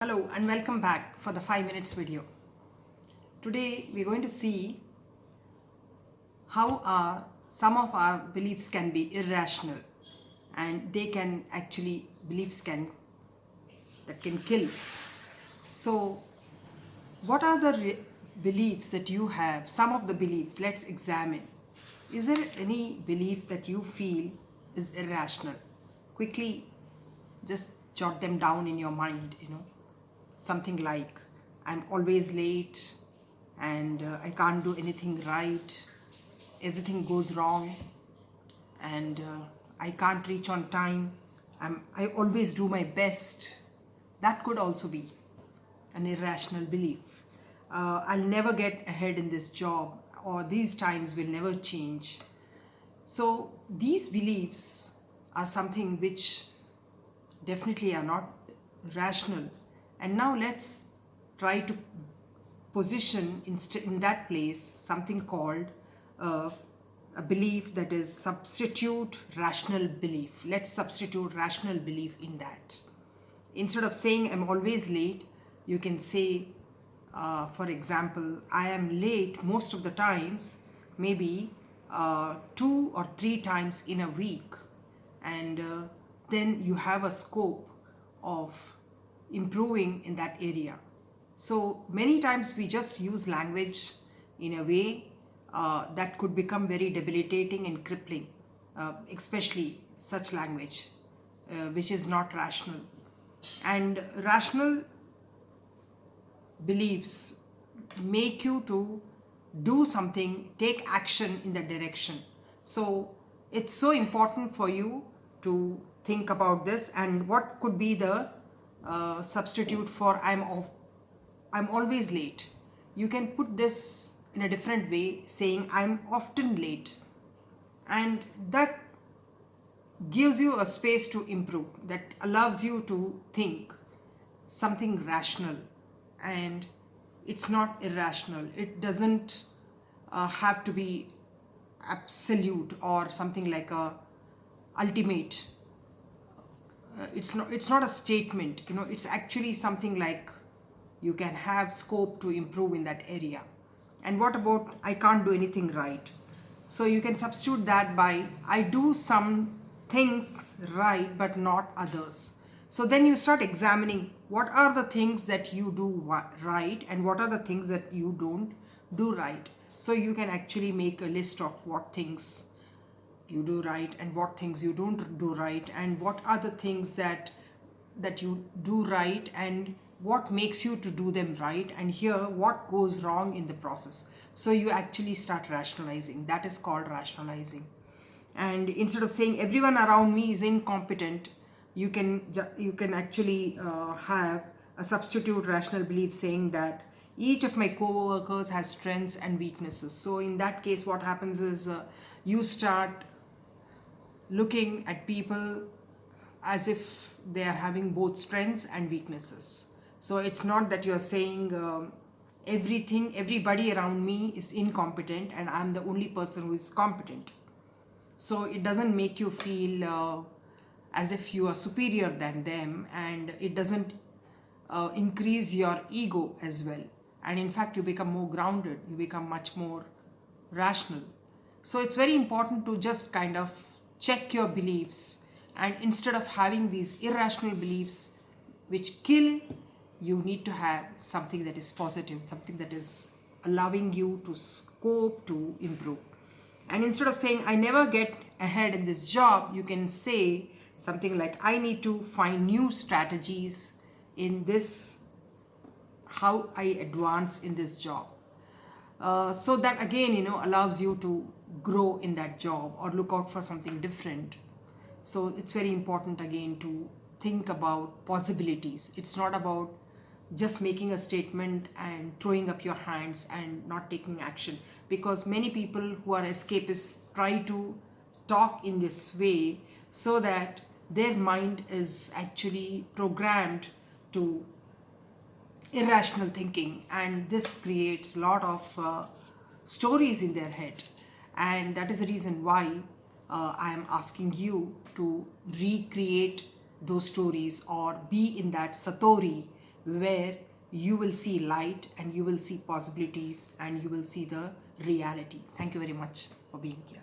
Hello and welcome back for the 5 minutes video. Today we're going to see how some of our beliefs can be irrational, and they can actually beliefs that can kill. So what are the beliefs that you have? Some of the beliefs, let's examine. Is there any belief that you feel is irrational? Quickly just jot them down in your mind. Something like, I'm always late, and I can't do anything right, everything goes wrong, and I can't reach on time, I always do my best. That could also be an irrational belief. I'll never get ahead in this job, or these times will never change. So these beliefs are something which definitely are not rational. And now let's try to position in that place something called a belief that is substitute rational belief. Let's substitute rational belief in that. Instead of saying I'm always late, you can say, for example, I am late most of the times, maybe 2 or 3 times in a week. And then you have a scope of improving in that area. So many times we just use language in a way that could become very debilitating and crippling, especially such language which is not rational. And rational beliefs make you to do something, take action in that direction. So it's so important for you to think about this, and what could be the substitute for I'm always late. You can put this in a different way, saying I'm often late, and that gives you a space to improve, that allows you to think something rational. And it's not irrational, it doesn't have to be absolute or something like a ultimate. It's not a statement. It's actually something like you can have scope to improve in that area. And what about I can't do anything right? So you can substitute that by I do some things right but not others. So then you start examining what are the things that you do right and what are the things that you don't do right. So you can actually make a list of what things you do right and what things you don't do right, and what are the things that you do right and what makes you to do them right, and here what goes wrong in the process. So you actually start rationalizing. That is called rationalizing. And instead of saying everyone around me is incompetent, you can actually have a substitute rational belief saying that each of my co-workers has strengths and weaknesses. So in that case, what happens is you start looking at people as if they are having both strengths and weaknesses. So it's not that you're saying everybody around me is incompetent and I'm the only person who is competent. So it doesn't make you feel as if you are superior than them, and it doesn't increase your ego as well. And in fact, you become more grounded, you become much more rational. So it's very important to just kind of check your beliefs, and instead of having these irrational beliefs which kill, you need to have something that is positive, something that is allowing you to scope to improve. And instead of saying I never get ahead in this job, you can say something like I need to find new strategies in this, how I advance in this job. So that again allows you to grow in that job or look out for something different. So it's very important again to think about possibilities. It's not about just making a statement and throwing up your hands and not taking action, because many people who are escapists try to talk in this way so that their mind is actually programmed to irrational thinking, and this creates a lot of stories in their head. And that is the reason why I am asking you to recreate those stories or be in that satori where you will see light and you will see possibilities and you will see the reality. Thank you very much for being here.